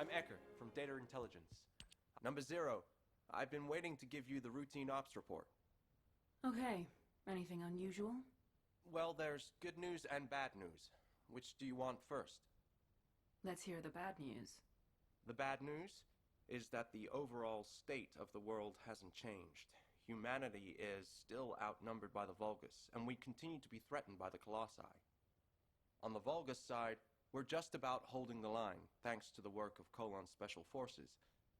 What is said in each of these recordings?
I'm Eckert from Data Intelligence. Number 0, I've been waiting to give you the routine ops report. Okay. Anything unusual? Well, there's good news and bad news. Which do you want first? Let's hear the bad news. The bad news is that the overall state of the world hasn't changed. Humanity is still outnumbered by the Vulgus, and we continue to be threatened by the Colossi. On the Vulgus side, we're just about holding the line, thanks to the work of Colon's special forces,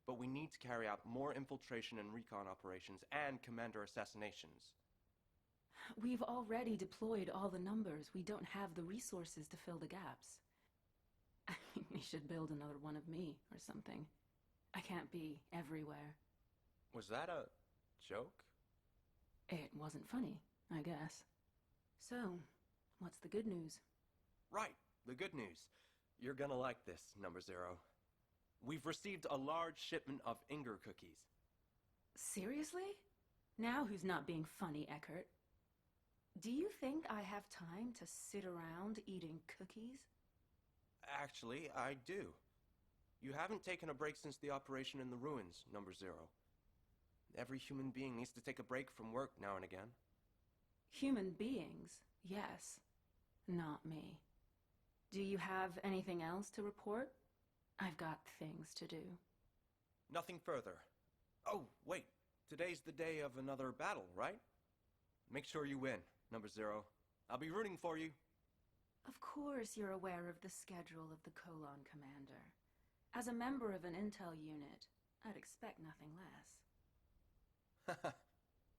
but we need to carry out more infiltration and recon operations and commander assassinations. We've already deployed all the numbers. We don't have the resources to fill the gaps. I mean, we should build another one of me, or something. I can't be everywhere. Was that a joke? It wasn't funny, I guess. So, what's the good news? Right, the good news. You're gonna like this, Number 0. We've received a large shipment of Inger cookies. Seriously? Now who's not being funny, Eckert? Do you think I have time to sit around eating cookies? Actually, I do. You haven't taken a break since the operation in the ruins, Number 0. Every human being needs to take a break from work now and again. Human beings, yes. Not me. Do you have anything else to report? I've got things to do. Nothing further. Oh, wait. Today's the day of another battle, right? Make sure you win, Number 0. I'll be rooting for you. Of course you're aware of the schedule of the Colon Commander. As a member of an intel unit, I'd expect nothing less.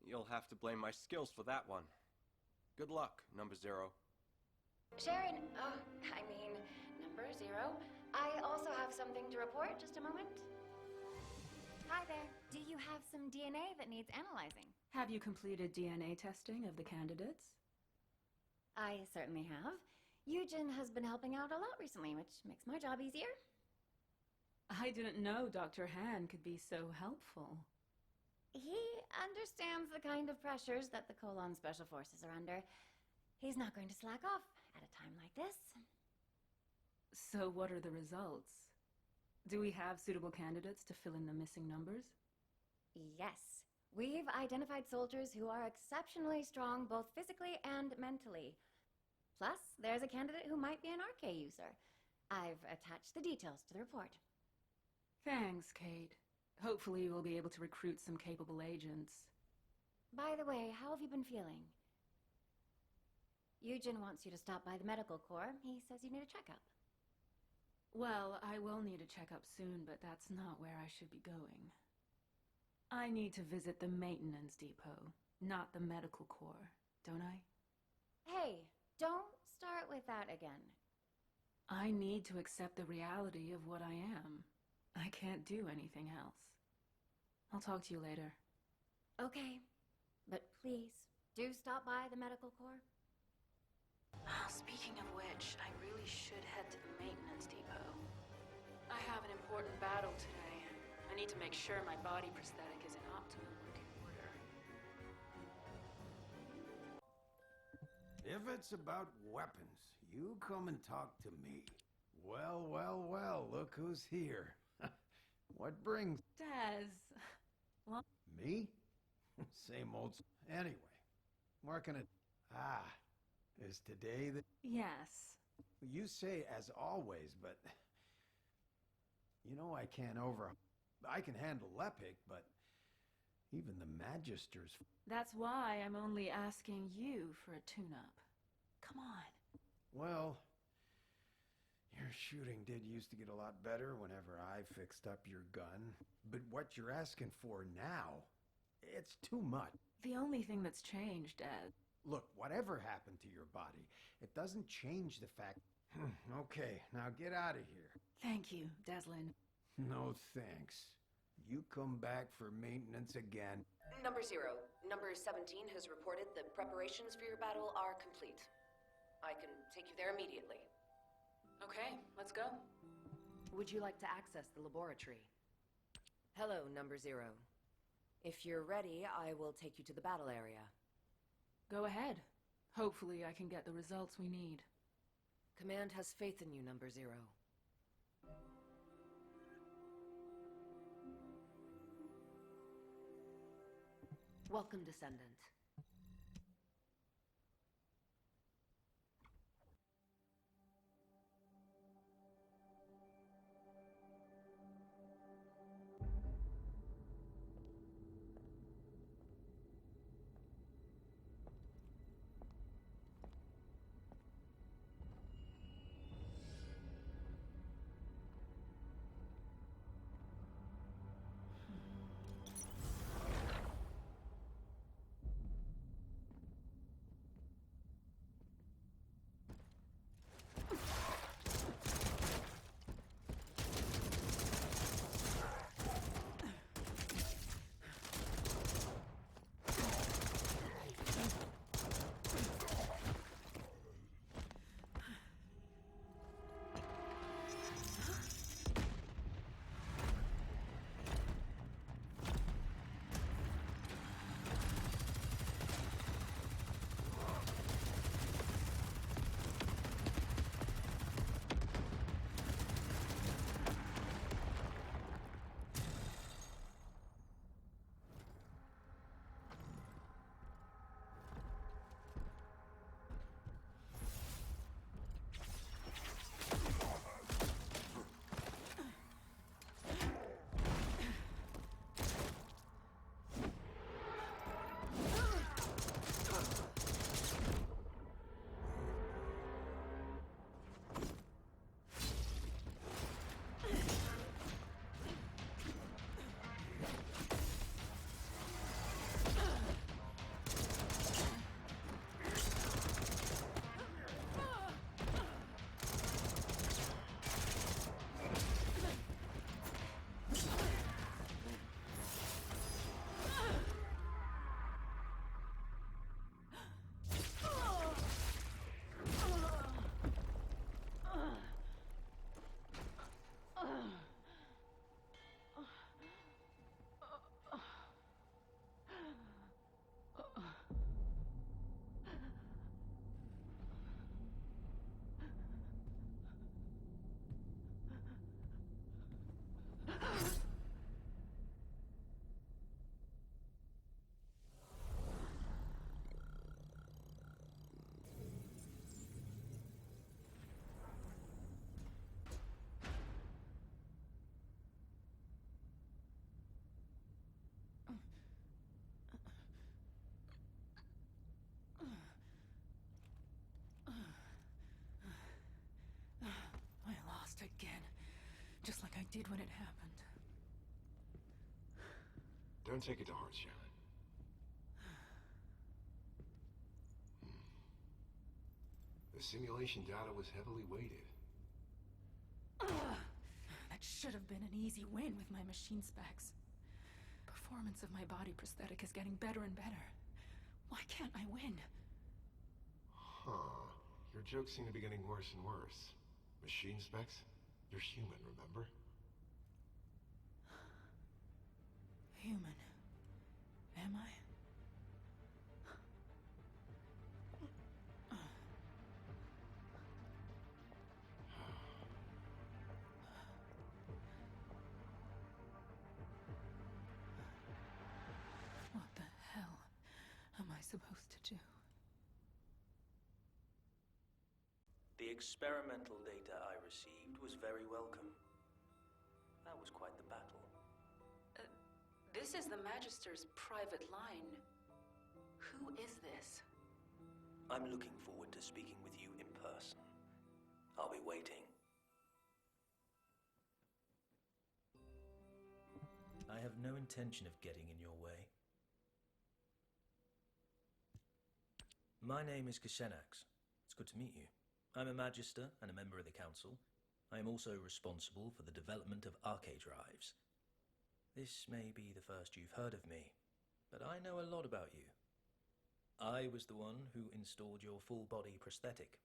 You'll have to blame my skills for that one. Good luck, Number 0. Sharen, Number 0. I also have something to report. Just a moment. Hi there. Do you have some DNA that needs analyzing? Have you completed DNA testing of the candidates? I certainly have. Eugen has been helping out a lot recently, which makes my job easier. I didn't know Dr. Han could be so helpful. He understands the kind of pressures that the Colon Special Forces are under. He's not going to slack off at a time like this. So what are the results? Do we have suitable candidates to fill in the missing numbers? Yes. We've identified soldiers who are exceptionally strong both physically and mentally. Plus, there's a candidate who might be an RK user. I've attached the details to the report. Thanks, Kate. Hopefully we'll be able to recruit some capable agents. By the way, how have you been feeling? Eugen wants you to stop by the medical corps. He says you need a checkup. Well, I will need a checkup soon, but that's not where I should be going. I need to visit the maintenance depot, not the medical corps, don't I? Hey, don't start with that again. I need to accept the reality of what I am. I can't do anything else. I'll talk to you later. Okay, but please, do stop by the medical corps. Speaking of which, I really should head to the maintenance depot. I have an important battle today. I need to make sure my body prosthetic is in optimum working order. If it's about weapons, you come and talk to me. Well, well, well, look who's here. What brings... Daz... Well... Me? Same old... Anyway, working it... Is today the... Yes. You say as always, but... You know I can't I can handle Lepic, but... Even the Magisters... That's why I'm only asking you for a tune-up. Come on. Well... Your shooting did used to get a lot better whenever I fixed up your gun. But what you're asking for now... It's too much. The only thing that's changed, Dad... Look, whatever happened to your body, it doesn't change the fact... Okay, now get out of here. Thank you, Deslin. No thanks. You come back for maintenance again. Number 0. Number 17 has reported that preparations for your battle are complete. I can take you there immediately. Okay, let's go. Would you like to access the laboratory? Hello, Number 0. If you're ready, I will take you to the battle area. Go ahead. Hopefully I can get the results we need. Command has faith in you, Number 0. Welcome, Descendant. Again, just like I did when it happened. Don't take it to heart, Sharen. The simulation data was heavily weighted. That should have been an easy win with my machine specs. Performance of my body prosthetic is getting better and better. Why can't I win? Huh. Your jokes seem to be getting worse and worse. Machine specs? You're human, remember? Human. Am I? What the hell am I supposed to do? The experimental data I received was very welcome. That was quite the battle. This is the Magister's private line. Who is this? I'm looking forward to speaking with you in person. I'll be waiting. I have no intention of getting in your way. My name is Kashenax. It's good to meet you. I'm a Magister and a member of the Council. I am also responsible for the development of arcade drives. This may be the first you've heard of me, but I know a lot about you. I was the one who installed your full-body prosthetic.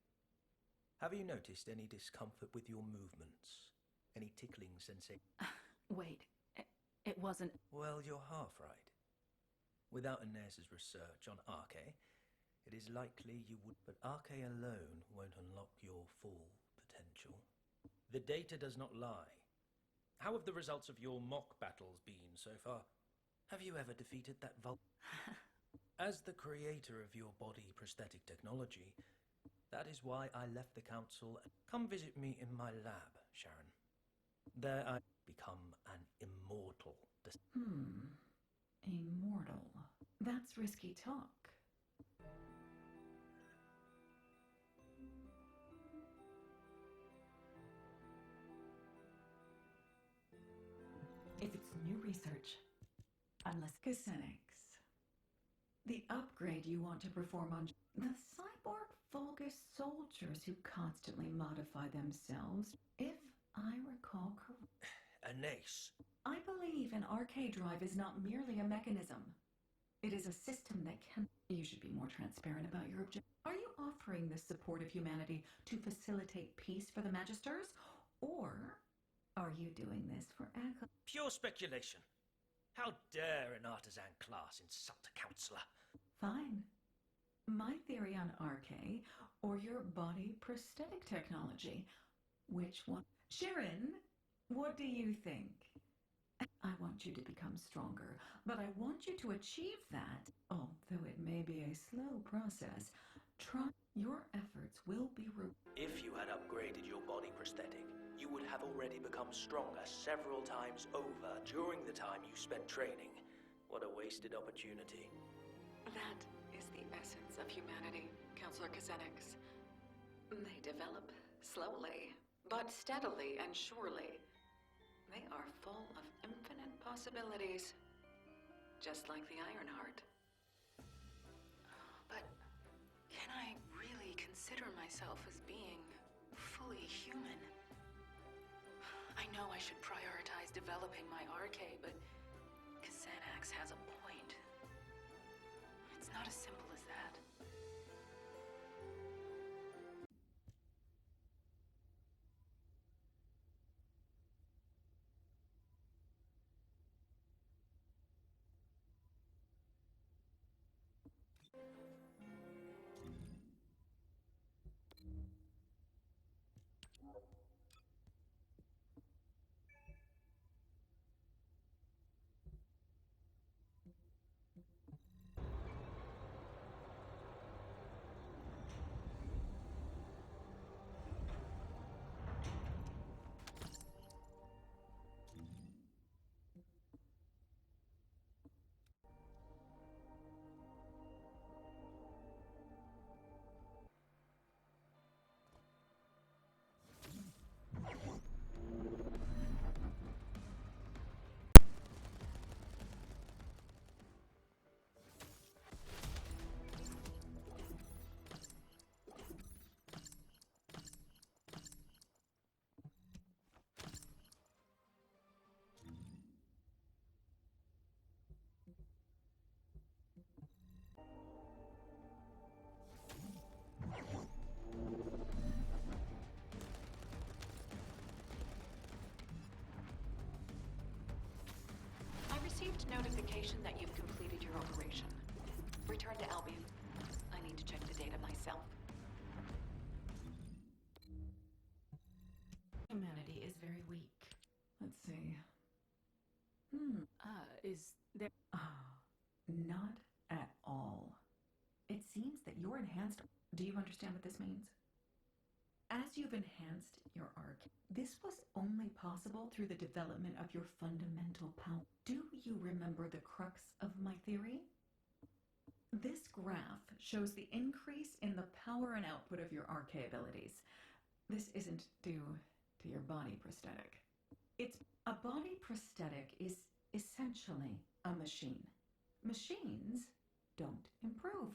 Have you noticed any discomfort with your movements? Any tickling sensation? Wait, it wasn't... Well, you're half right. Without Inez's research on Arche, it is likely you would... But Arche alone won't unlock your full potential. The data does not lie. How have the results of your mock battles been so far? Have you ever defeated that As the creator of your body prosthetic technology, that is why I left the council. Come visit me in my lab, Sharen. There I become an immortal. Immortal. That's risky talk. If it's new research, unless Cosenics. The upgrade you want to perform on the cyborg Vulgus soldiers who constantly modify themselves, if I recall correctly. Anais. I believe an RK drive is not merely a mechanism. It is a system that can... You should be more transparent about your objective. Are you offering this support of humanity to facilitate peace for the Magisters? Or are you doing this for... Pure speculation. How dare an artisan class insult a counselor? Fine. My theory on RK, or your body prosthetic technology. Which one? Sharen, what do you think? I want you to become stronger, but I want you to achieve that, although it may be a slow process. Your efforts will be If you had upgraded your body prosthetic, you would have already become stronger several times over during the time you spent training. What a wasted opportunity. That is the essence of humanity, Counselor Cosenics. They develop slowly, but steadily and surely. They are full of infinite possibilities, just like the Ironheart. But can I really consider myself as being fully human? I know I should prioritize developing my RK, but Cosenics has a point. It's not as simple as that. Received notification that you've completed your operation. Return to Albion. I need to check the data myself. Humanity is very weak. Let's see. Is there... Not at all. It seems that your enhanced... Do you understand what this means? As you've enhanced your arc, this was only possible through the development of your fundamental power. Do you remember the crux of my theory? This graph shows the increase in the power and output of your RK abilities. This isn't due to your body prosthetic. It's a body prosthetic is essentially a machine. Machines don't improve.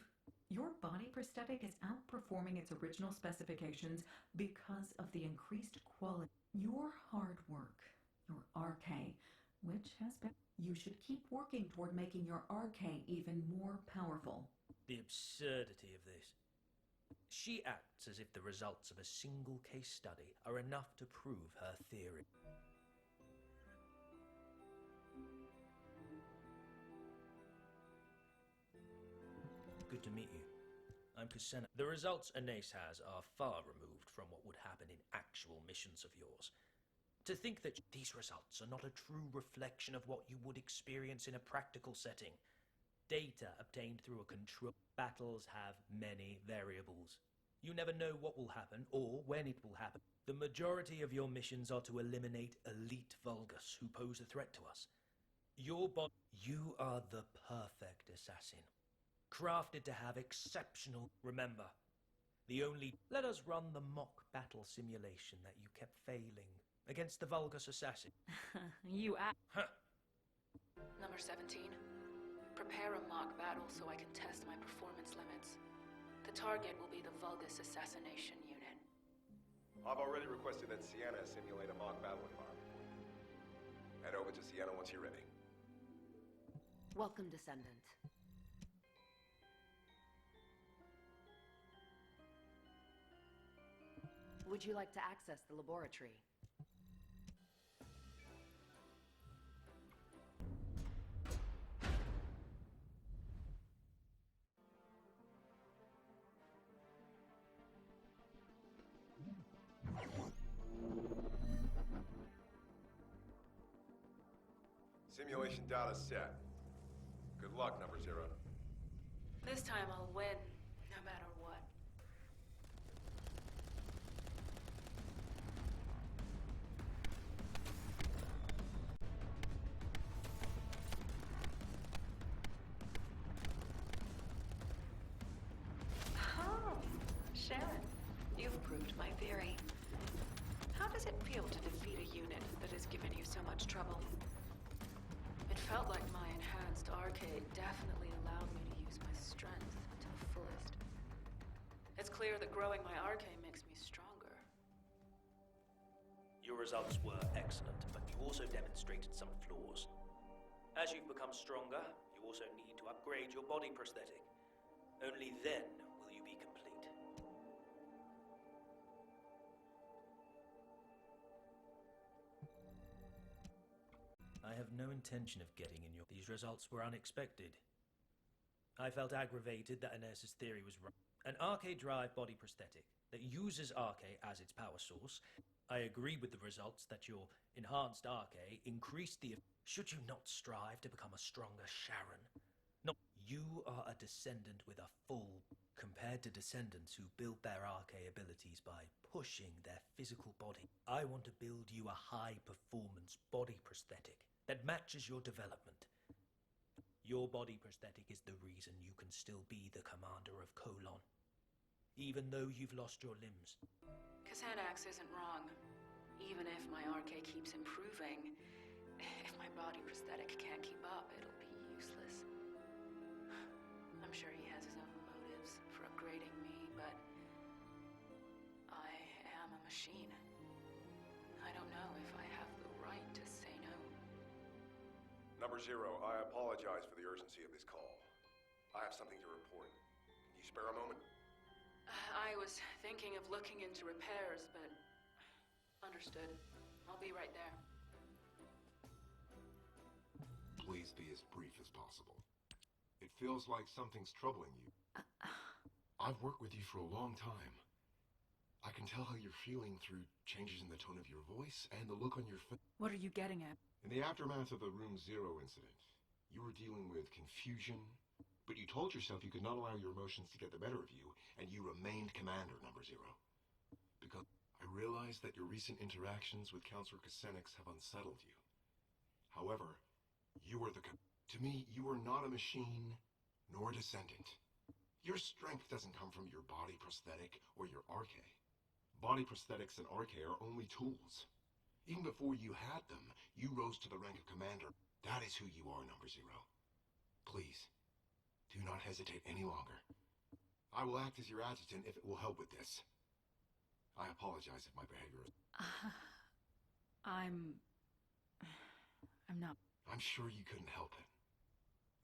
Your body prosthetic is outperforming its original specifications because of the increased quality. Your hard work, your RK, which has been... You should keep working toward making your RK even more powerful. The absurdity of this. She acts as if the results of a single case study are enough to prove her theory. Good to meet you. I'm Cosenics. The results Anais has are far removed from what would happen in actual missions of yours. To think that these results are not a true reflection of what you would experience in a practical setting. Data obtained through a control. Battles have many variables. You never know what will happen or when it will happen. The majority of your missions are to eliminate elite Vulgus who pose a threat to us. You are the perfect assassin. Crafted to have exceptional... Remember, let us run the mock battle simulation that you kept failing against the Vulgus assassin. Huh. Number 17. Prepare a mock battle so I can test my performance limits. The target will be the Vulgus assassination unit. I've already requested that Sienna simulate a mock battle environment for you. Head over to Sienna once you're ready. Welcome, Descendant. Would you like to access the laboratory? Simulation data set. Good luck, number 0. This time I'll win, no matter what. Oh, Sharen, you've proved my theory. How does it feel to defeat a unit that has given you so much trouble? It felt like my enhanced arcade definitely allowed me to use my strength to the fullest. It's clear that growing my arcade makes me stronger. Your results were excellent, but you also demonstrated some flaws. As you've become stronger, you also need to upgrade your body prosthetic. Only then will you be complete. I have no intention of getting in your... These results were unexpected. I felt aggravated that Inez's theory was wrong. An arcade drive body prosthetic that uses arcade as its power source. I agree with the results that your enhanced arcade increased the... Should you not strive to become a stronger Sharen? No, you are a descendant with a full... Compared to descendants who build their arcade abilities by pushing their physical body. I want to build you a high-performance body prosthetic that matches your development. Your body prosthetic is the reason you can still be the commander of Colon, even though you've lost your limbs. Xanax isn't wrong. Even if my arcade keeps improving, if my body prosthetic can't keep up, it'll be useless. I'm sure he has his own motives for upgrading me, but I am a machine. I don't know if I have the right to say no. Number 0, I apologize for the urgency of this call. I have something to report. Can you spare a moment? I was thinking of looking into repairs, but... Understood. I'll be right there. Please be as brief as possible. It feels like something's troubling you. I've worked with you for a long time. I can tell how you're feeling through changes in the tone of your voice and the look on your face. What are you getting at? In the aftermath of the Room 0 incident, you were dealing with confusion, but you told yourself you could not allow your emotions to get the better of you, and you remained Commander, Number 0. Because I realize that your recent interactions with Counselor Kusenix have unsettled you. However, you are to me, you are not a machine, nor a descendant. Your strength doesn't come from your body prosthetic or your arcade. Body prosthetics and arcade are only tools. Even before you had them, you rose to the rank of Commander. That is who you are, Number 0. Please, do not hesitate any longer. I will act as your adjutant if it will help with this. I apologize if my behavior is... I'm not... I'm sure you couldn't help it.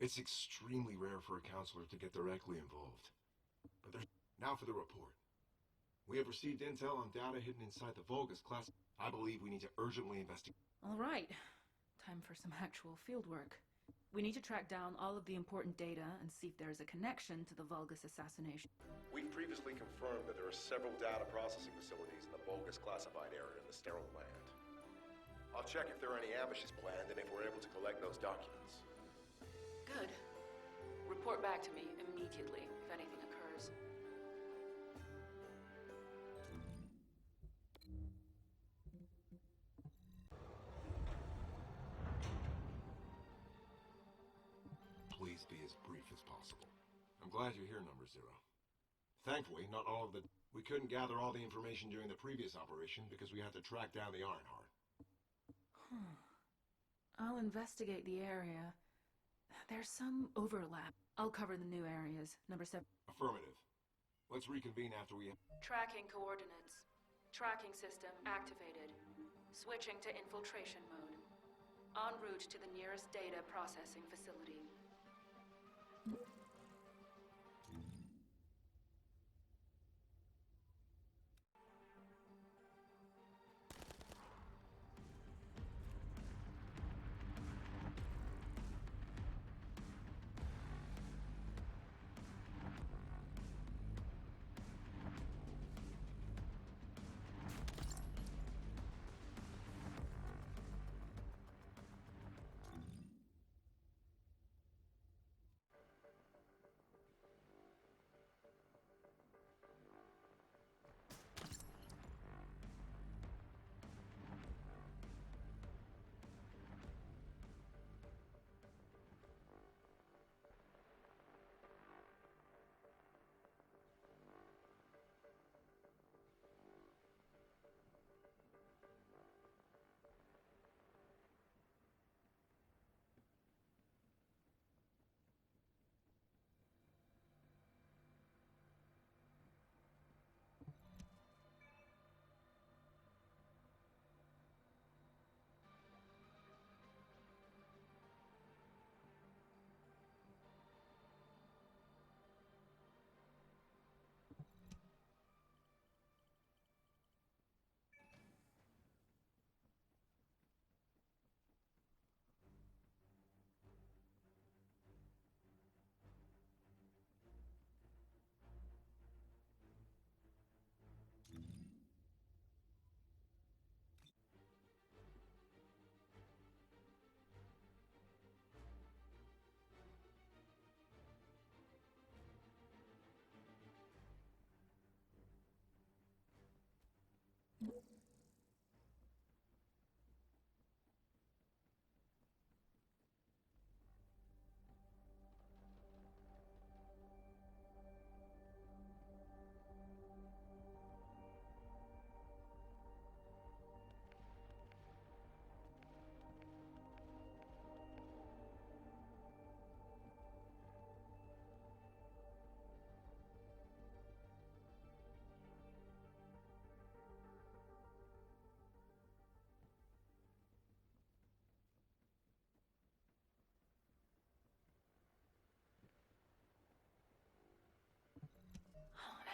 It's extremely rare for a counselor to get directly involved. But there's... Now for the report. We have received intel on data hidden inside the Vulgus class. I believe we need to urgently investigate... All right. Time for some actual fieldwork. We need to track down all of the important data and see if there is a connection to the Vulgus assassination. We've previously confirmed that there are several data processing facilities in the Vulgus classified area of the Sterile Land. I'll check if there are any ambushes planned and if we're able to collect those documents. Good. Report back to me immediately if anything occurs. Please be as brief as possible. I'm glad you're here, Number Zero. Thankfully, not all of the... We couldn't gather all the information during the previous operation because we had to track down the Ironheart. I'll investigate the area. There's some overlap. I'll cover the new areas. Number 7. Affirmative. Let's reconvene after we... Tracking coordinates. Tracking system activated. Switching to infiltration mode. En route to the nearest data processing facility.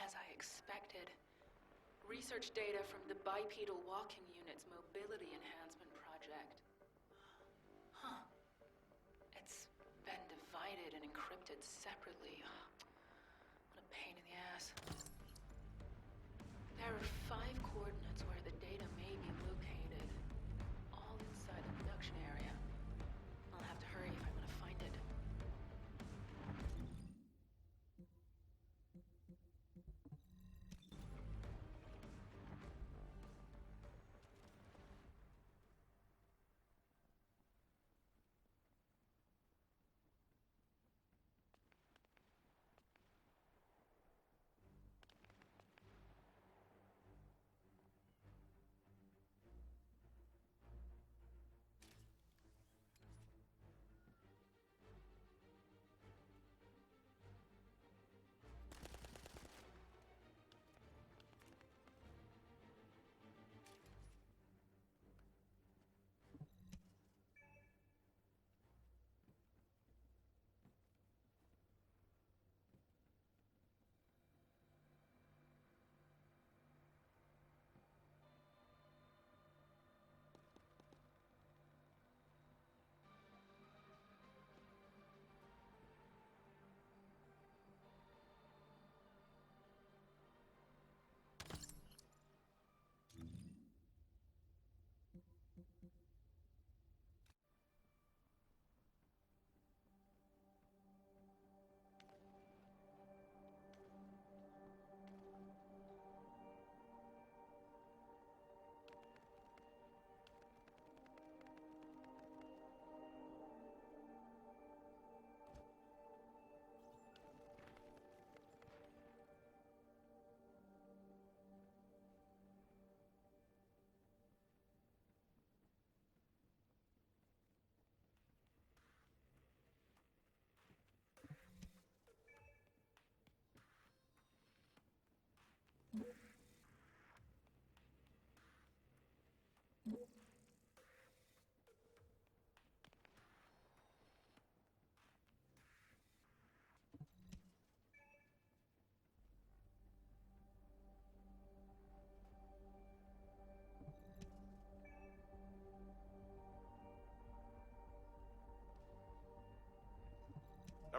As I expected. Research data from the bipedal walking unit's mobility enhancement project. Huh. It's been divided and encrypted separately. What a pain in the ass. There are 5 coordinates where the data may be located. All inside the production area. I'll have to hurry if I want to find it.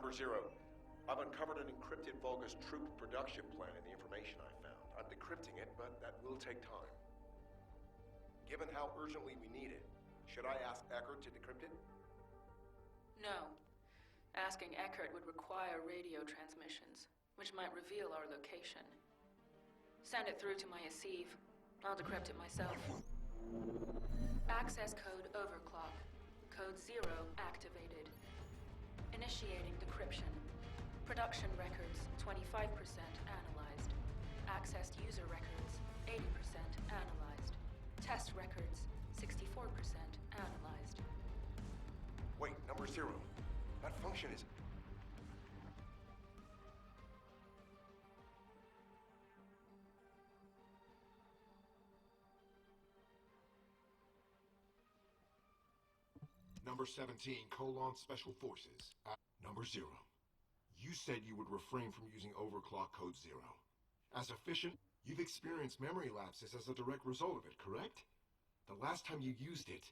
Number 0. I've uncovered an encrypted Vulgus troop production plan in the information I found. I'm decrypting it, but that will take time. Given how urgently we need it, should I ask Eckert to decrypt it? No. Asking Eckert would require radio transmissions, which might reveal our location. Send it through to my Asive. I'll decrypt it myself. Access code overclock. Code 0 activated. Initiating decryption. Production records 25% analyzed. Accessed user records 80% analyzed. Test records 64% analyzed. Wait, Number 0. That function is... Number 17, Special Forces. Number 0. You said you would refrain from using overclock code 0. As efficient, you've experienced memory lapses as a direct result of it, correct? The last time you used it...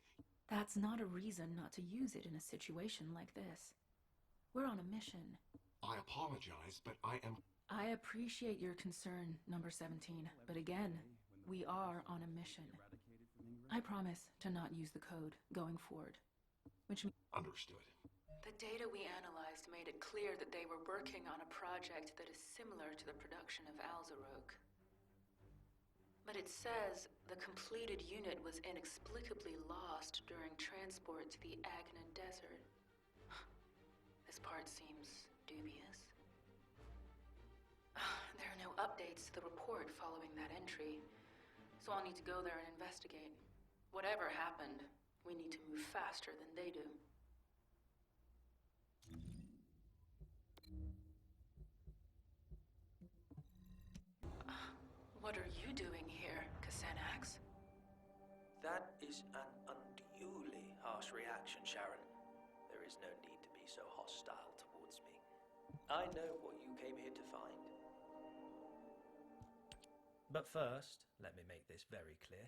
That's not a reason not to use it in a situation like this. We're on a mission. I apologize, but I am... I appreciate your concern, Number 17, but again, we are on a mission. I promise to not use the code going forward. Understood. The data we analyzed made it clear that they were working on a project that is similar to the production of Alzarok. But it says the completed unit was inexplicably lost during transport to the Agna Desert. This part seems dubious. There are no updates to the report following that entry, so I'll need to go there and investigate. Whatever happened, we need to move faster than they do. What are you doing here, Kassenax? That is an unduly harsh reaction, Sharen. There is no need to be so hostile towards me. I know what you came here to find. But first, let me make this very clear.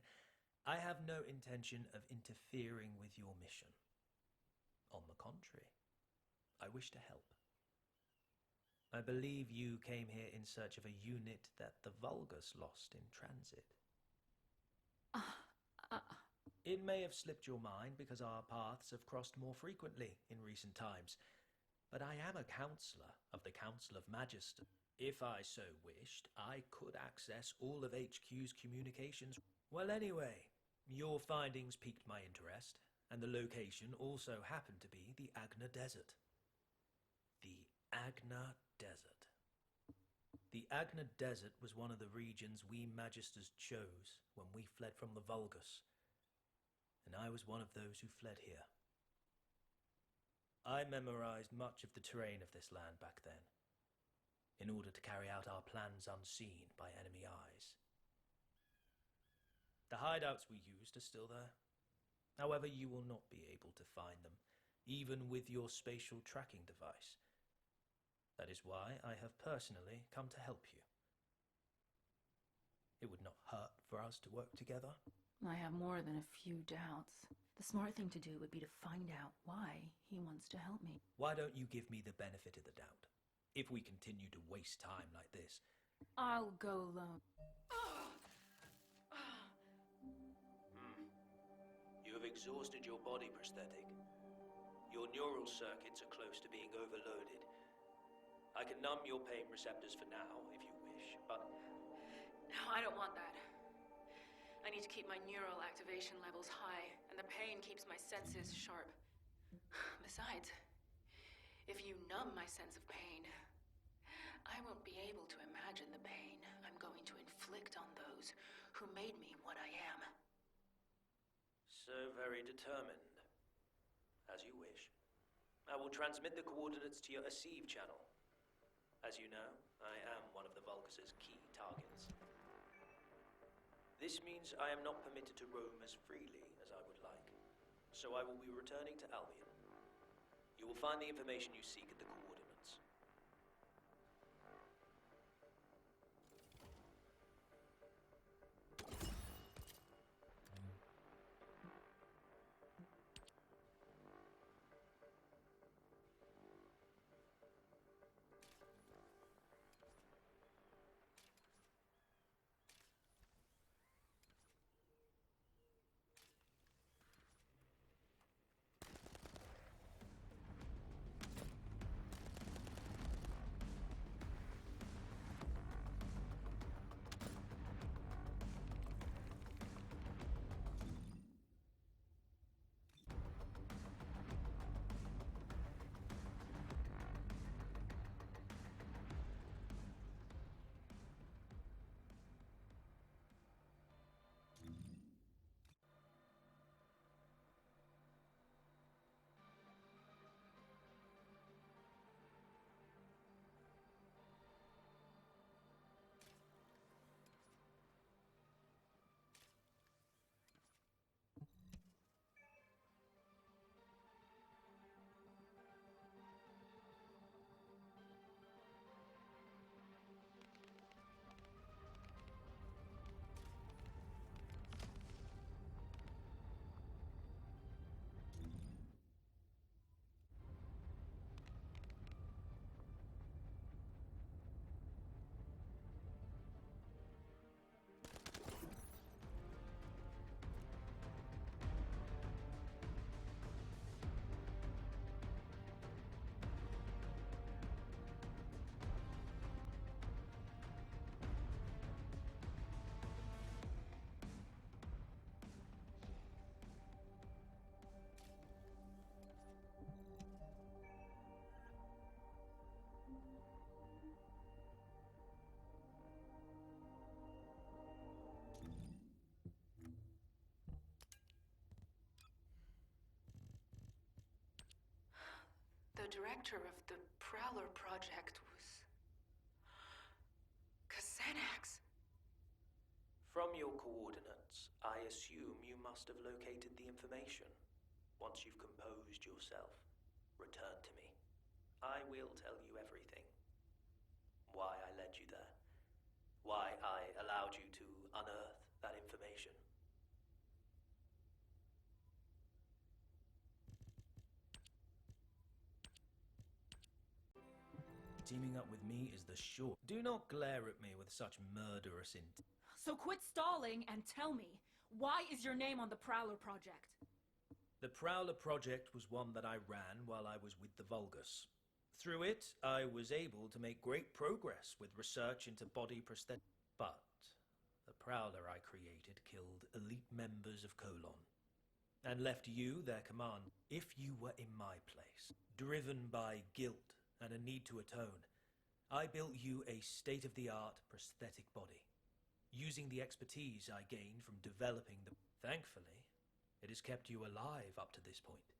I have no intention of interfering with your mission. On the contrary, I wish to help. I believe you came here in search of a unit that the Vulgus lost in transit. It may have slipped your mind because our paths have crossed more frequently in recent times, but I am a counselor of the Council of Magister. If I so wished, I could access all of HQ's communications. Well, anyway, your findings piqued my interest, and the location also happened to be the Agna Desert. The Agna Desert. The Agna Desert was one of the regions we Magisters chose when we fled from the Vulgus, and I was one of those who fled here. I memorized much of the terrain of this land back then, in order to carry out our plans unseen by enemy eyes. The hideouts we used are still there. However, you will not be able to find them, even with your spatial tracking device. That is why I have personally come to help you. It would not hurt for us to work together. I have more than a few doubts. The smart thing to do would be to find out why he wants to help me. Why don't you give me the benefit of the doubt? If we continue to waste time like this... I'll go alone. You have exhausted your body prosthetic. Your neural circuits are close to being overloaded. I can numb your pain receptors for now, if you wish, but... No, I don't want that. I need to keep my neural activation levels high, and the pain keeps my senses sharp. Besides, if you numb my sense of pain, I won't be able to imagine the pain I'm going to inflict on those who made me what I am. So very determined. As you wish. I will transmit the coordinates to your Asive channel. As you know, I am one of the Vulgus' key targets. This means I am not permitted to roam as freely as I would like. So I will be returning to Albion. You will find the information you seek at the coordinates. the director of the Prowler project was... Xanax. From your coordinates, I assume you must have located the information. Once you've composed yourself, return to me. I will tell you everything. Why I led you there. Why I allowed you to unearth that information. Teaming up with me is the sure. Do not glare at me with such murderous intent. So quit stalling and tell me, why is your name on the Prowler project? The Prowler project was one that I ran while I was with the Vulgus. Through it, I was able to make great progress with research into body prosthetics. But the Prowler I created killed elite members of Colon and left you their command. If you were in my place, driven by guilt and a need to atone, I built you a state-of-the-art prosthetic body, using the expertise I gained from developing the... Thankfully, it has kept you alive up to this point.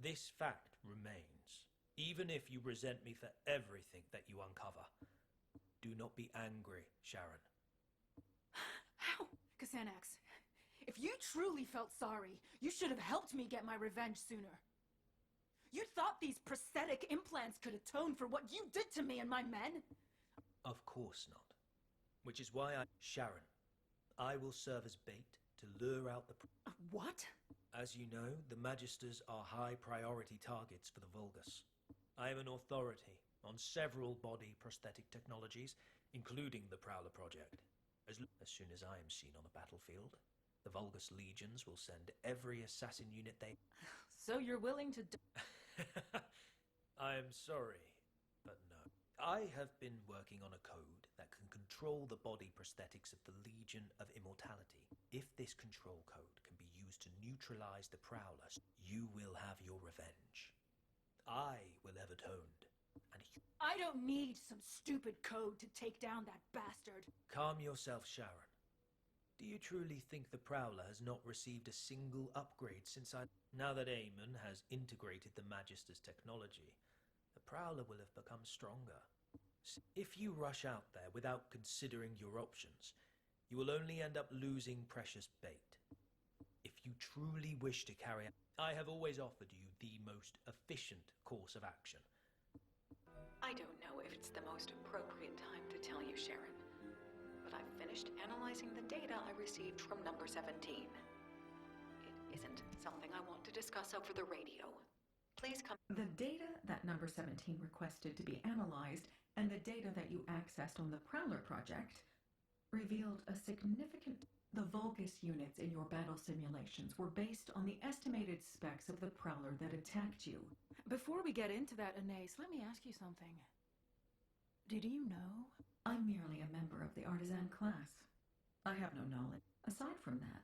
This fact remains, even if you resent me for everything that you uncover. Do not be angry, Sharen. How? Xanax, if you truly felt sorry, you should have helped me get my revenge sooner. You thought these prosthetic implants could atone for what you did to me and my men? Of course not. Which is why Sharen, I will serve as bait to lure out the... What? As you know, the Magisters are high priority targets for the Vulgus. I am an authority on several body prosthetic technologies, including the Prowler project. As soon as I am seen on the battlefield, the Vulgus legions will send every assassin unit they... So you're willing to... I am sorry, but no. I have been working on a code that can control the body prosthetics of the Legion of Immortality. If this control code can be used to neutralize the Prowlers, you will have your revenge. I will have atoned, and I don't need some stupid code to take down that bastard. Calm yourself, Sharen. Do you truly think the Prowler has not received a single upgrade since I... Now that Eamon has integrated the Magister's technology, the Prowler will have become stronger. If you rush out there without considering your options, you will only end up losing precious bait. If you truly wish to carry out... I have always offered you the most efficient course of action. I don't know if it's the most appropriate time to tell you, Sharen, but I've finished analyzing the data I received from number 17. It isn't something I want to discuss over the radio. Please come... The data that number 17 requested to be analyzed and the data that you accessed on the Prowler project revealed a significant... The Vulgus units in your battle simulations were based on the estimated specs of the Prowler that attacked you. Before we get into that, Anais, let me ask you something. Did you know? I'm merely a member of the artisan class. I have no knowledge. Aside from that,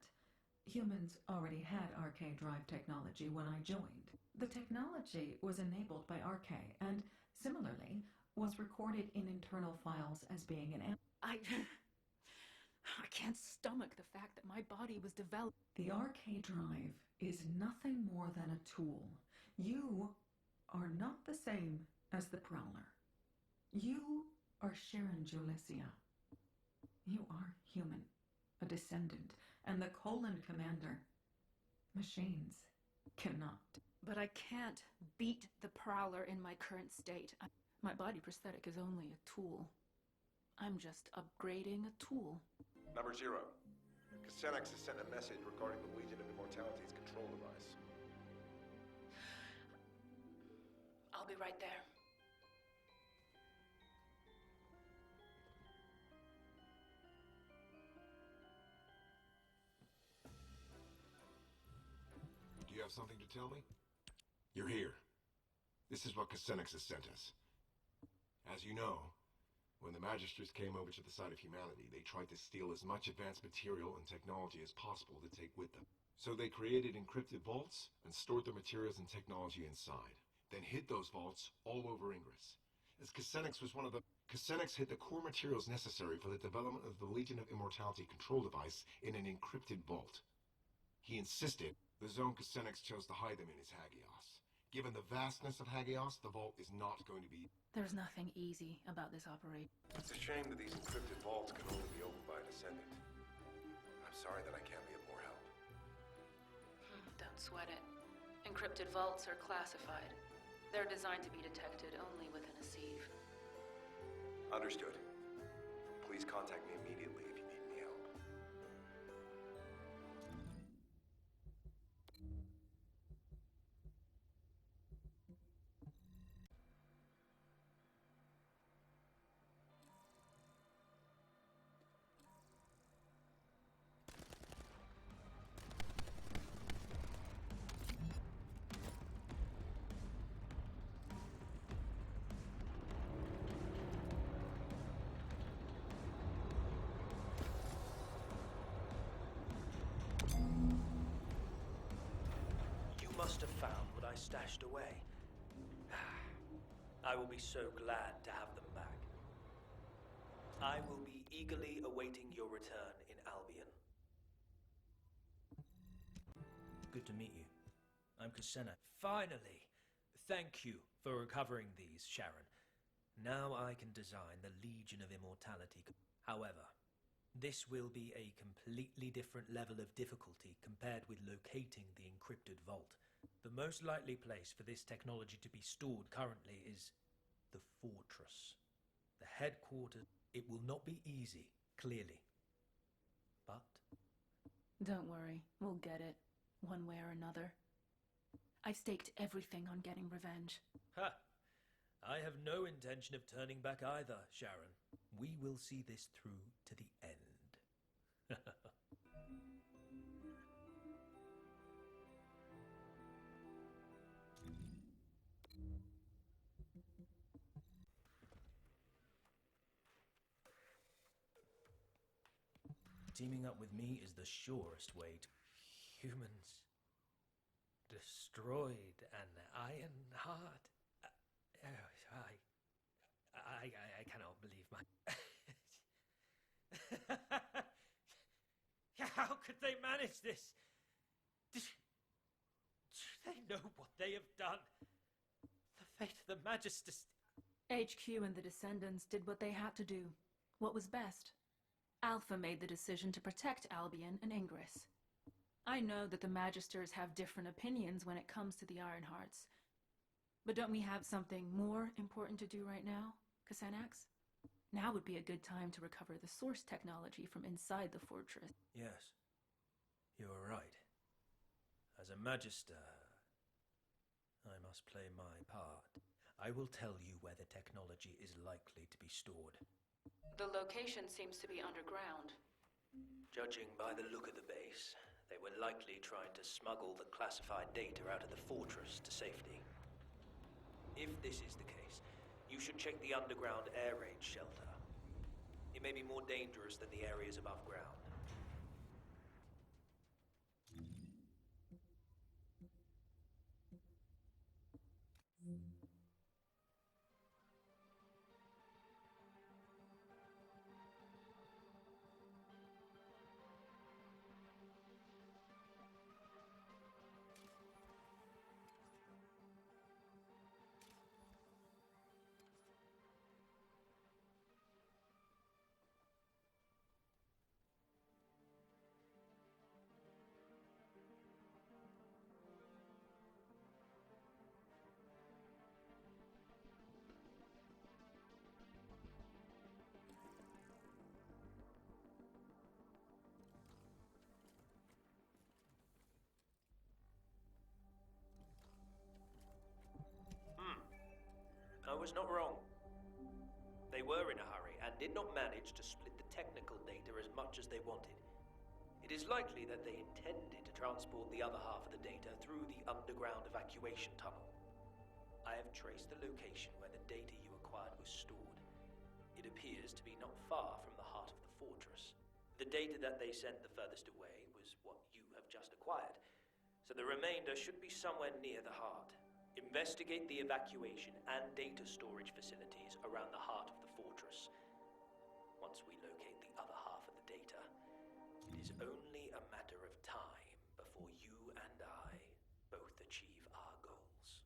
humans already had RK drive technology when I joined. The technology was enabled by RK and, similarly, was recorded in internal files as being an... I can't stomach the fact that my body was developed. The RK drive is nothing more than a tool. You are not the same as the Prowler. You are Sharen Julicia. You are human, a descendant, and the Colon commander. Machines cannot. But I can't beat the Prowler in my current state. My body prosthetic is only a tool. I'm just upgrading a tool. Number 0. Xanax has sent a message regarding the Legion of Immortality's control device. I'll be right there. Do you have something to tell me? You're here. This is what Xanax has sent us. As you know, when the Magisters came over to the side of humanity, they tried to steal as much advanced material and technology as possible to take with them. So they created encrypted vaults and stored their materials and technology inside, then hid those vaults all over Ingress. As Xanax was one of the... Xanax hid the core materials necessary for the development of the Legion of Immortality control device in an encrypted vault. He insisted the zone Xanax chose to hide them in is Hagios. Given the vastness of Hagios, the vault is not going to be... There's nothing easy about this operation. It's a shame that these encrypted vaults can only be opened by a Descendant. I'm sorry that I can't be of more help. Don't sweat it. Encrypted vaults are classified. They're designed to be detected only within a sieve. Understood. Please contact me immediately if you need any help. You must have found what I stashed away. I will be so glad to have them back. I will be eagerly awaiting your return in Albion. Good to meet you. I'm Kusena. Finally! Thank you for recovering these, Sharen. Now I can design the Legion of Immortality. However, this will be a completely different level of difficulty compared with locating the encrypted vault. The most likely place for this technology to be stored currently is the Fortress. The headquarters. It will not be easy, clearly. But... Don't worry, we'll get it, one way or another. I've staked everything on getting revenge. Ha! I have no intention of turning back either, Sharen. We will see this through to the end. Teaming up with me is the surest way to... Humans destroyed an iron heart. I cannot believe my... How could they manage this? Do they know what they have done? The fate of the Magisters... HQ and the Descendants did what they had to do. What was best? Alpha made the decision to protect Albion and Ingress. I know that the Magisters have different opinions when it comes to the Ironhearts. But don't we have something more important to do right now, Kusenax? Now would be a good time to recover the source technology from inside the fortress. Yes, you are right. As a Magister, I must play my part. I will tell you where the technology is likely to be stored. The location seems to be underground. Judging by the look of the base, they were likely trying to smuggle the classified data out of the fortress to safety. If this is the case, you should check the underground air raid shelter. It may be more dangerous than the areas above ground. I was not wrong. They were in a hurry and did not manage to split the technical data as much as they wanted. It is likely that they intended to transport the other half of the data through the underground evacuation tunnel. I have traced the location where the data you acquired was stored. It appears to be not far from the heart of the fortress. The data that they sent the furthest away was what you have just acquired, so the remainder should be somewhere near the heart. Investigate the evacuation and data storage facilities around the heart of the fortress. Once we locate the other half of the data, it is only a matter of time before you and I both achieve our goals.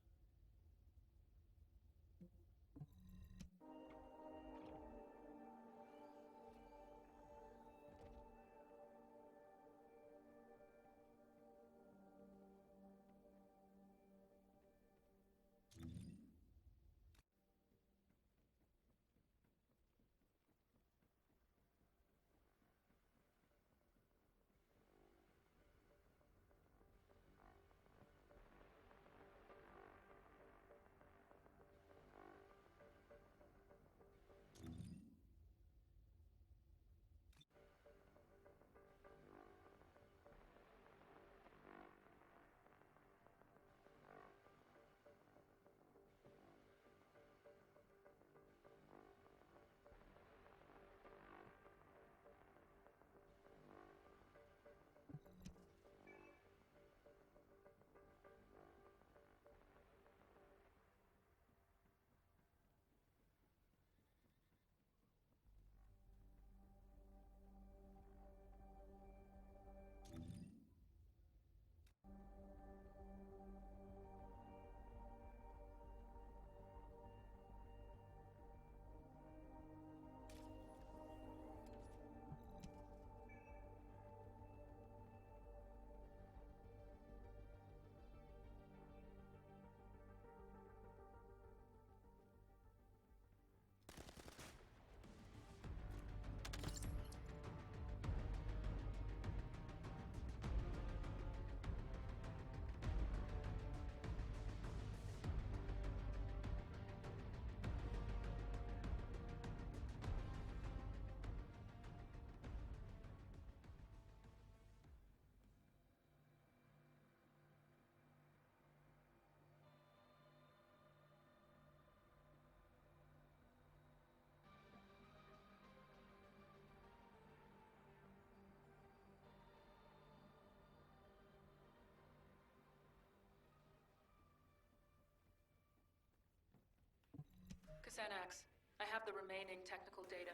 Xanax, I have the remaining technical data.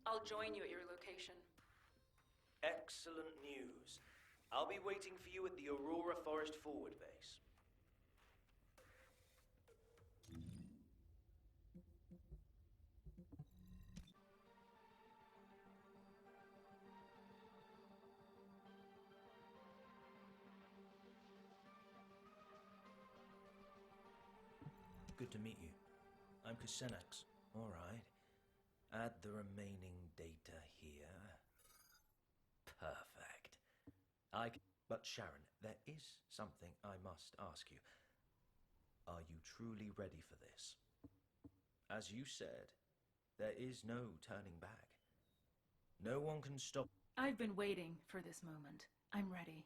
I'll join you at your location. Excellent news. I'll be waiting for you at the Aurora Forest Forward base. Good to meet you. I'm Kusenax. All right. Add the remaining data here. Perfect. But Sharen, there is something I must ask you. Are you truly ready for this? As you said, there is no turning back. No one can stop. I've been waiting for this moment. I'm ready.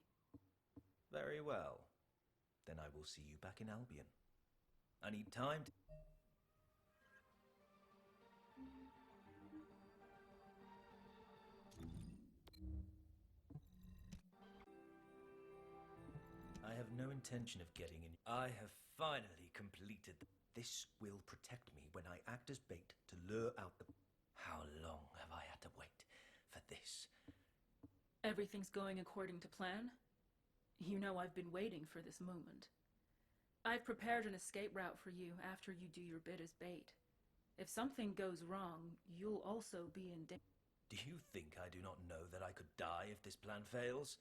Very well. Then I will see you back in Albion. I need time to... I have no intention of getting in. I have finally completed. This will protect me when I act as bait to lure out the... How long have I had to wait for this? Everything's going according to plan? You know I've been waiting for this moment. I've prepared an escape route for you after you do your bit as bait. If something goes wrong, you'll also be in danger. Do you think I do not know that I could die if this plan fails?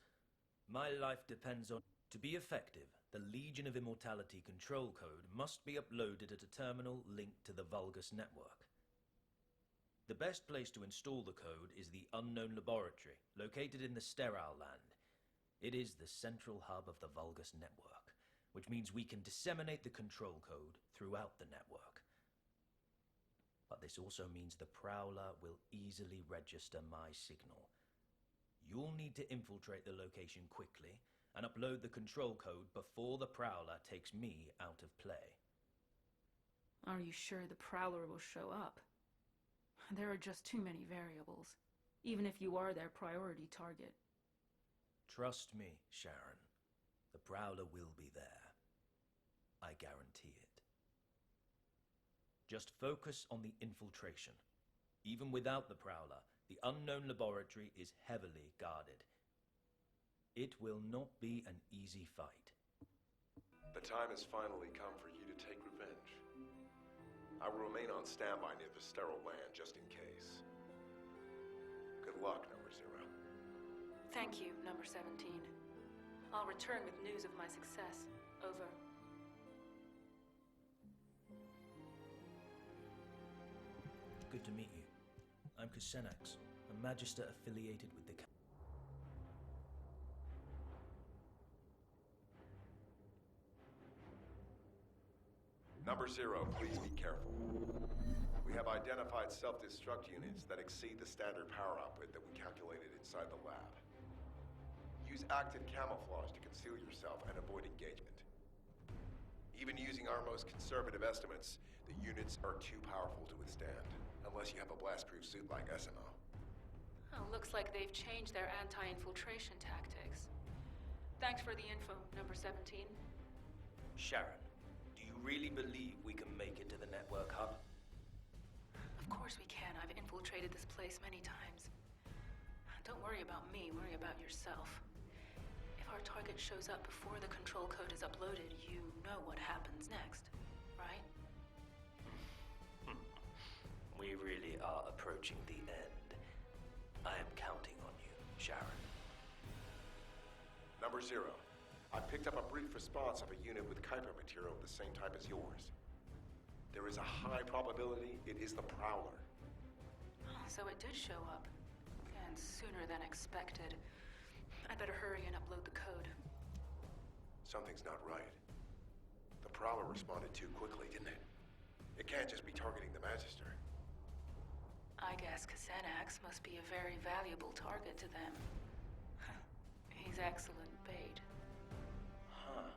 My life depends on... To be effective, the Legion of Immortality control code must be uploaded at a terminal linked to the Vulgus network. The best place to install the code is the Unknown Laboratory, located in the Sterile Land. It is the central hub of the Vulgus network, which means we can disseminate the control code throughout the network. But this also means the Prowler will easily register my signal. You'll need to infiltrate the location quickly and upload the control code before the Prowler takes me out of play. Are you sure the Prowler will show up? There are just too many variables, even if you are their priority target. Trust me, Sharen. The Prowler will be there. I guarantee it. Just focus on the infiltration. Even without the Prowler, the Unknown Laboratory is heavily guarded. It will not be an easy fight. The time has finally come for you to take revenge. I will remain on standby near the Sterile Land just in case. Good luck, Number Zero. Thank you, Number 17. I'll return with news of my success. Over. Good to meet you. I'm Kusenax, a Magister affiliated with the... Number Zero, please be careful. We have identified self-destruct units that exceed the standard power output that we calculated inside the lab. Use active camouflage to conceal yourself and avoid engagement. Even using our most conservative estimates, the units are too powerful to withstand, unless you have a blast-proof suit like SMO. Oh, looks like they've changed their anti-infiltration tactics. Thanks for the info, Number 17. Sharen, do you really believe we can make it to the network hub? Of course we can. I've infiltrated this place many times. Don't worry about me, worry about yourself. If our target shows up before the control code is uploaded, you know what happens next, right? We really are approaching the end. I am counting on you, Sharen. Number Zero, I picked up a brief response of a unit with Kuiper material of the same type as yours. There is a high probability it is the Prowler. So it did show up. And sooner than expected. I'd better hurry and upload the code. Something's not right. The Prowler responded too quickly, didn't it? It can't just be targeting the Magister. I guess Xanax must be a very valuable target to them. He's excellent bait. Huh.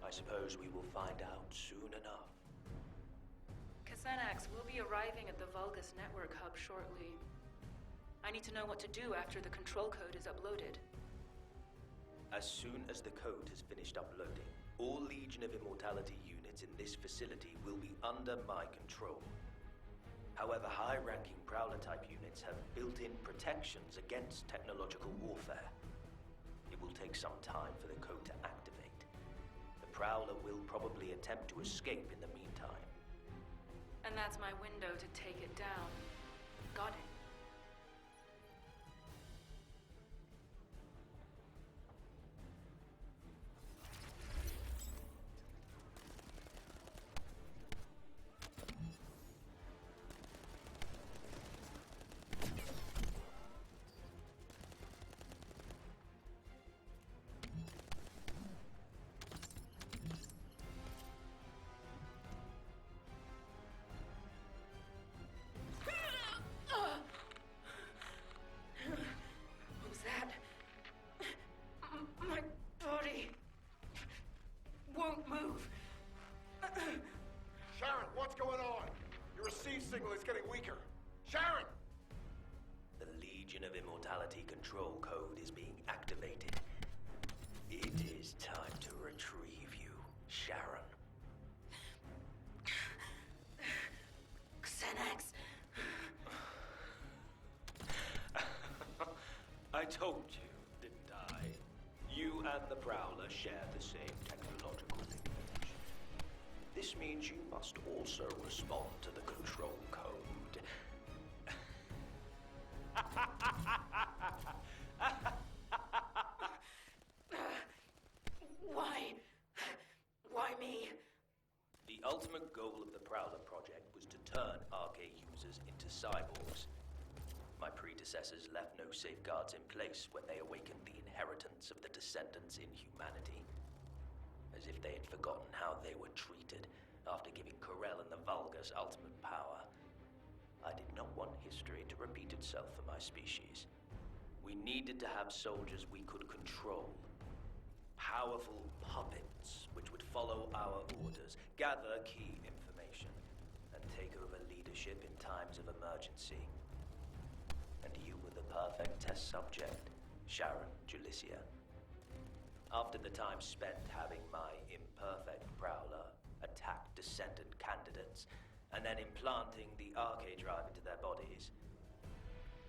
I suppose we will find out soon enough. Xanax will be arriving at the Vulgus network hub shortly. I need to know what to do after the control code is uploaded. As soon as the code has finished uploading, All Legion of Immortality units in this facility will be under my control. However, high-ranking Prowler-type units have built-in protections against technological warfare. It will take some time for the code to activate. The Prowler will probably attempt to escape in the meantime. And that's my window to take it down. Got it. Sharen, what's going on? Your receive signal is getting weaker. Sharen! The Legion of Immortality control code is being activated. It is time to retrieve you, Sharen. Xenax! I told you, didn't I? You and the Prowler share the same technological lineage. This means you must also respond to the control code. Why? Why me? The ultimate goal of the Prowler project was to turn RK users into cyborgs. My predecessors left no safeguards in place when they awakened the inheritance of the descendants in humanity. As if they had forgotten how they were treated after giving Corel and the Vulgus ultimate power. I did not want history to repeat itself for my species. We needed to have soldiers we could control. Powerful puppets which would follow our orders, gather key information, and take over leadership in times of emergency. And you were the perfect test subject, Sharen Julicia. After the time spent having my imperfect Prowler attack Descendant candidates, and then implanting the RK drive into their bodies,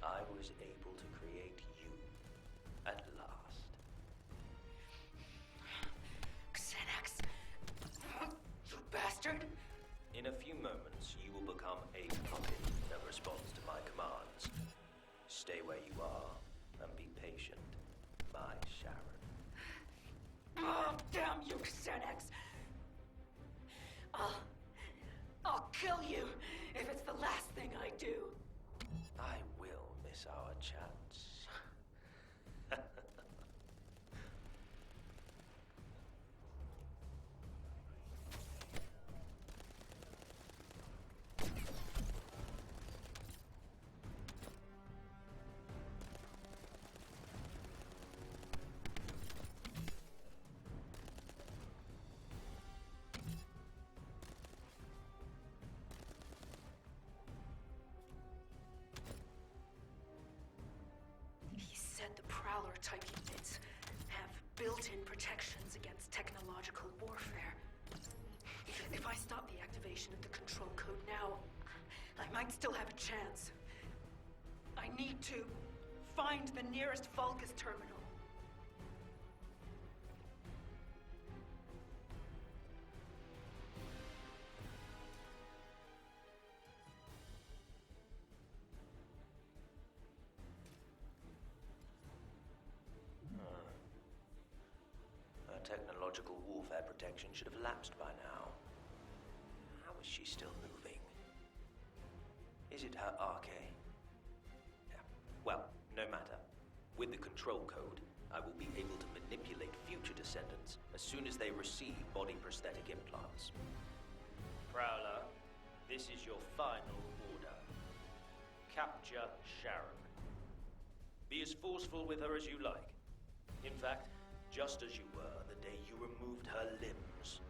I was able to create you at last. Xenax! You bastard! In a few moments, you will become a puppet that responds to my commands. Stay where you are and be patient, my Sharen. Oh, damn you, Xenax! I'll kill you if it's the last thing I do. I will miss our chats. He said the Prowler-type units have built-in protections against technological warfare. If I stop the activation of the control code now, I might still have a chance. I need to find the nearest Vulgus terminal. Her technological warfare protection should have lapsed by now. How is she still moving? Is it her RK? Yeah. Well, no matter. With the control code, I will be able to manipulate future descendants as soon as they receive body prosthetic implants. Prowler, this is your final order. Capture Sharen. Be as forceful with her as you like. In fact, just as you were the day you removed her limbs.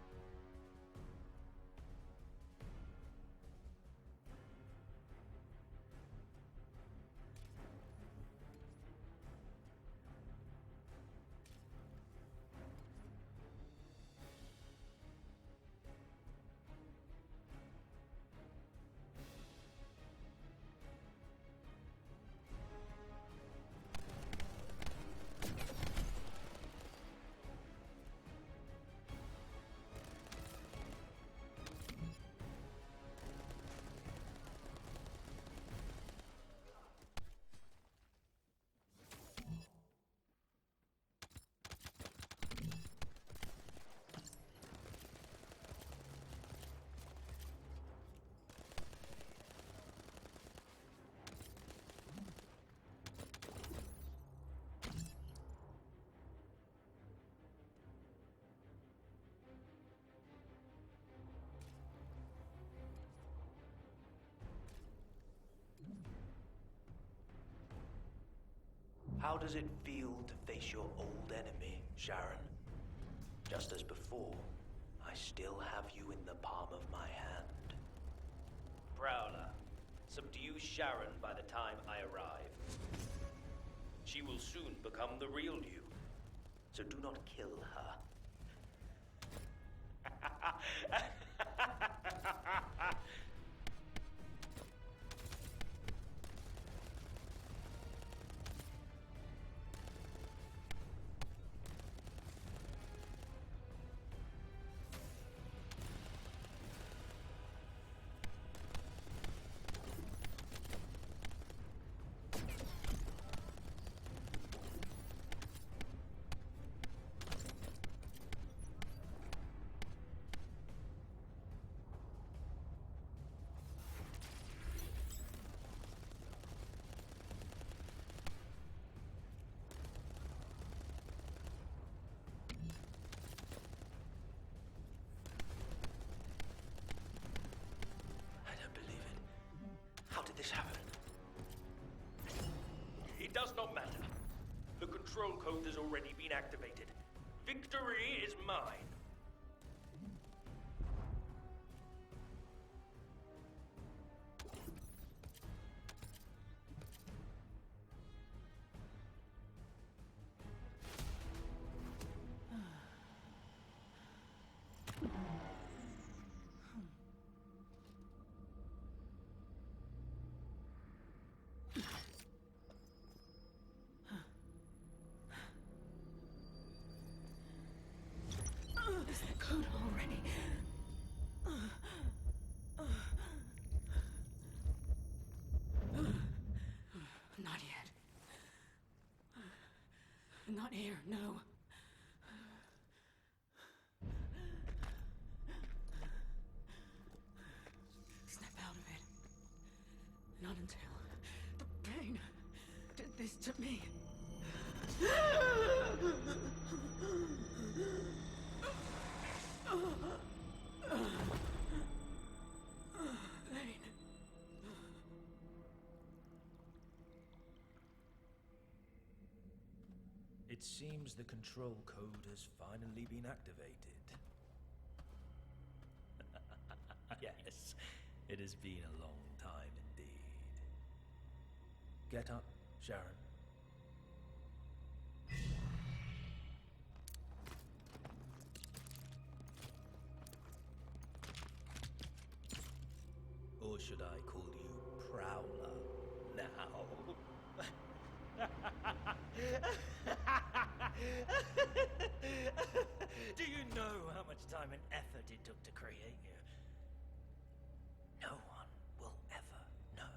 does it feel to face your old enemy, Sharen? Just as before, I still have you in the palm of my hand. Prowler, subdue Sharen by the time I arrive. She will soon become the real you, so do not kill her. This happened. It does not matter. The control code has already been activated. Victory is mine. Code already. Not yet. Not here, no. Snap out of it. Not until the pain did this to me. It seems the control code has finally been activated. Yes, it has been a long time indeed. Get up, Sharen. Or should I call you Prowler now? Do you know how much time and effort it took to create you? No one will ever know.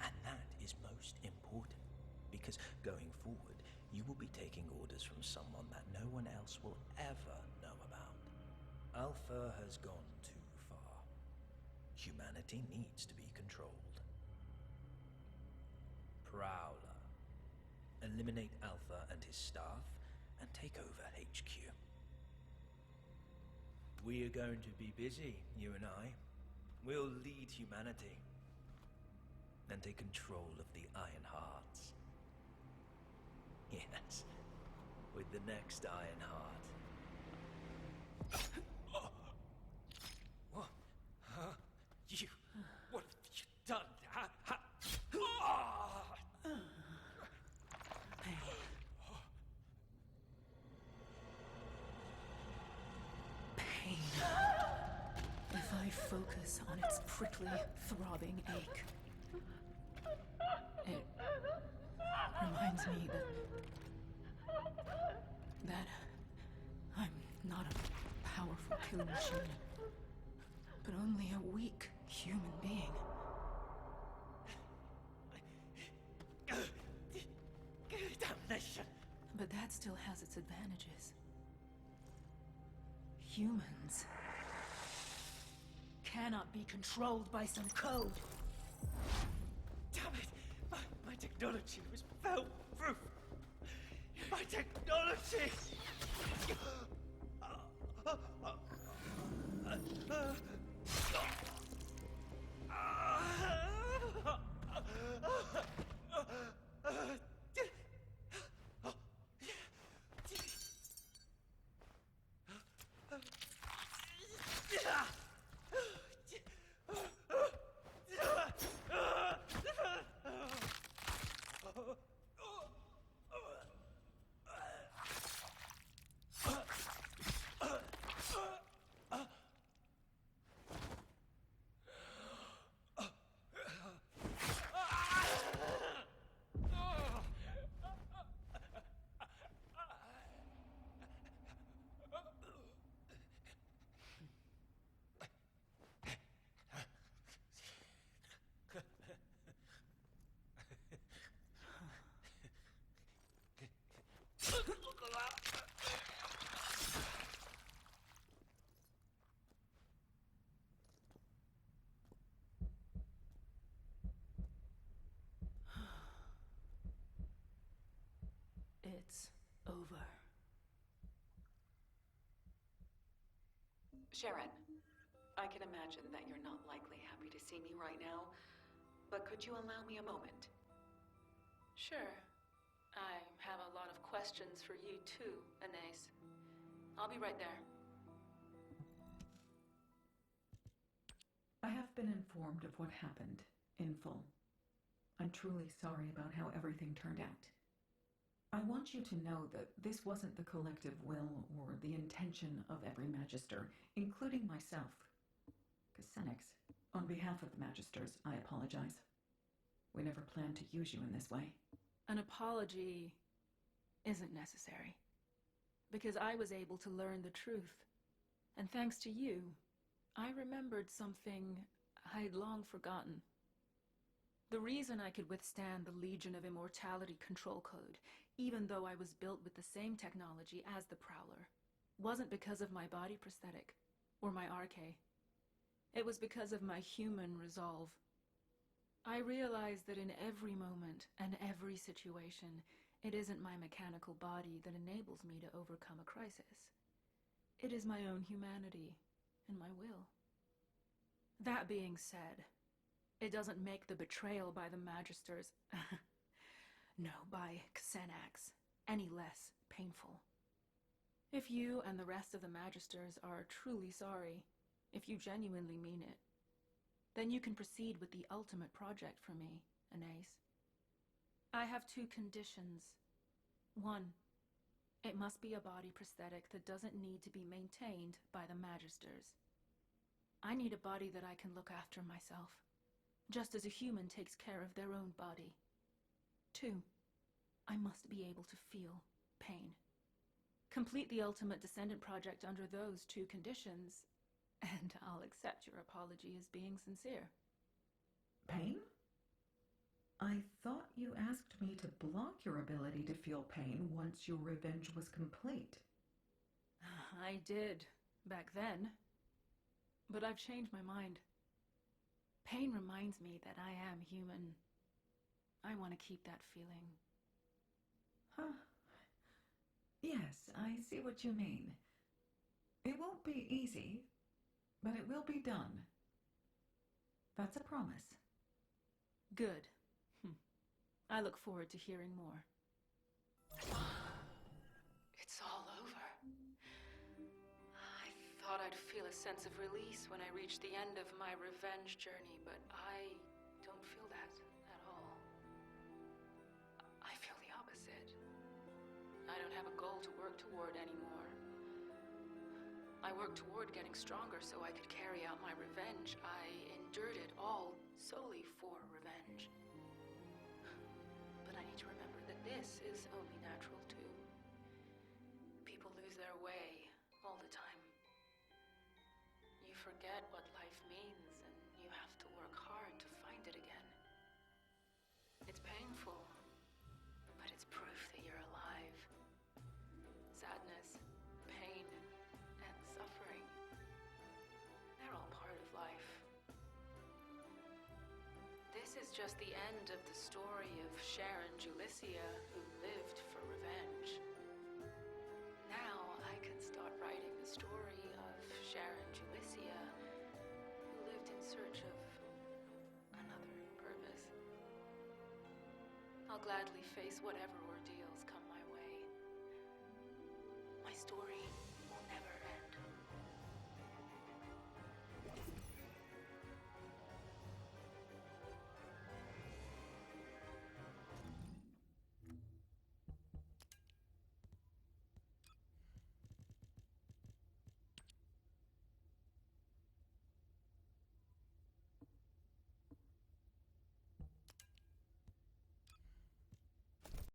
And that is most important, because going forward, you will be taking orders from someone that no one else will ever know about. Alpha has gone too far. Humanity needs to be controlled. Prowler. Eliminate Alpha and his staff, and take over HQ. We are going to be busy, you and I. We'll lead humanity, and take control of the Iron Hearts. Yes, with the next Iron Heart. What? Huh? You... What have you done? If I focus on its prickly, throbbing ache, it reminds me that I'm not a powerful killing machine, but only a weak human being. Damnation! But that still has its advantages. Humans cannot be controlled by some code. Damn it! My technology was fail-proof! My technology! over. Sharen, I can imagine that you're not likely happy to see me right now, but could you allow me a moment? Sure. I have a lot of questions for you too, Anais. I'll be right there. I have been informed of what happened, in full. I'm truly sorry about how everything turned out. I want you to know that this wasn't the collective will or the intention of every Magister, including myself. Casenix, on behalf of the Magisters, I apologize. We never planned to use you in this way. An apology isn't necessary, because I was able to learn the truth. And thanks to you, I remembered something I'd long forgotten. The reason I could withstand the Legion of Immortality control code, even though I was built with the same technology as the Prowler, wasn't because of my body prosthetic or my RK. It was because of my human resolve. I realized that in every moment and every situation, it isn't my mechanical body that enables me to overcome a crisis. It is my own humanity and my will. That being said, it doesn't make the betrayal by the Magisters, no, by Xanax, any less painful. If you and the rest of the Magisters are truly sorry, if you genuinely mean it, then you can proceed with the ultimate project for me, Anais. I have 2 conditions. 1, it must be a body prosthetic that doesn't need to be maintained by the Magisters. I need a body that I can look after myself, just as a human takes care of their own body. 2, I must be able to feel pain. Complete the ultimate Descendant project under those 2 conditions, and I'll accept your apology as being sincere. Pain? I thought you asked me to block your ability to feel pain once your revenge was complete. I did, back then. But I've changed my mind. Pain reminds me that I am human. I want to keep that feeling. Huh. Yes, I see what you mean. It won't be easy, but it will be done. That's a promise. Good. I look forward to hearing more. It's all over. I thought I'd feel a sense of release when I reached the end of my revenge journey, but I don't feel that at all. I feel the opposite. I don't have a goal to work toward anymore. I worked toward getting stronger so I could carry out my revenge. I endured it all solely for revenge. But I need to remember that this is only natural too. People lose their way all the time. You forget what life means and you have to work hard to find it again. It's painful, but it's proof that you're alive. Sadness, pain, and suffering, they're all part of life. This is just the end of the story of Sharen Julicia, who lived for revenge. Now I can start writing the story of Sharen Julicia, who lived in search of another purpose. I'll gladly face whatever ordeals